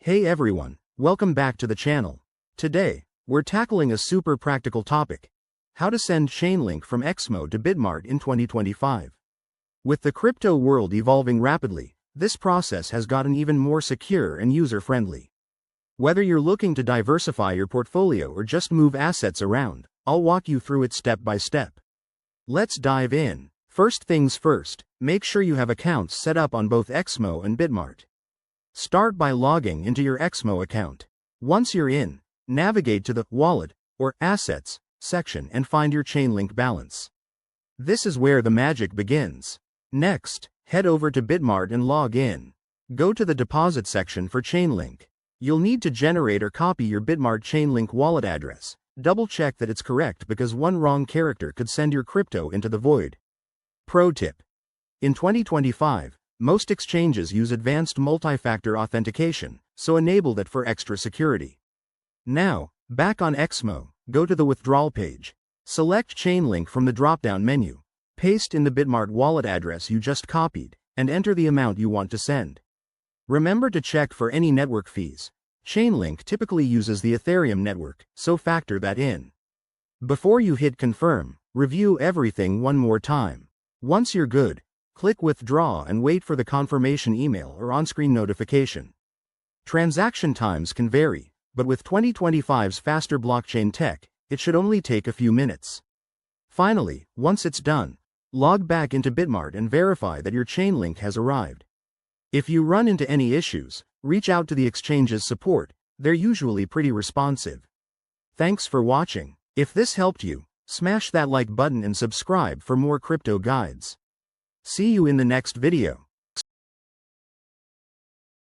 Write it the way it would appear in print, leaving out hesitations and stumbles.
Hey everyone, welcome back to the channel. Today, we're tackling a super practical topic: how to send Chainlink from Exmo to Bitmart in 2025. With the crypto world evolving rapidly, this process has gotten even more secure and user-friendly. Whether you're looking to diversify your portfolio or just move assets around, I'll walk you through it step by step. Let's dive in. First things first, make sure you have accounts set up on both Exmo and Bitmart. Start by logging into your Exmo account. Once you're in, navigate to the Wallet or Assets section and find your Chainlink balance. This is where the magic begins. Next, head over to Bitmart and log in. Go to the Deposit section for Chainlink. You'll need to generate or copy your Bitmart Chainlink wallet address. Double check that it's correct because one wrong character could send your crypto into the void. Pro tip: in 2025, most exchanges use advanced multi-factor authentication, so enable that for extra security. Now, back on Exmo, go to the withdrawal page. Select Chainlink from the drop-down menu. Paste in the Bitmart wallet address you just copied, and enter the amount you want to send. Remember to check for any network fees. Chainlink typically uses the Ethereum network, so factor that in. Before you hit confirm, review everything one more time. Once you're good, click Withdraw and wait for the confirmation email or on-screen notification. Transaction times can vary, but with 2025's faster blockchain tech, it should only take a few minutes. Finally, once it's done, log back into Bitmart and verify that your Chainlink has arrived. If you run into any issues, reach out to the exchange's support. They're usually pretty responsive. Thanks for watching. If this helped you, smash that like button and subscribe for more crypto guides. See you in the next video.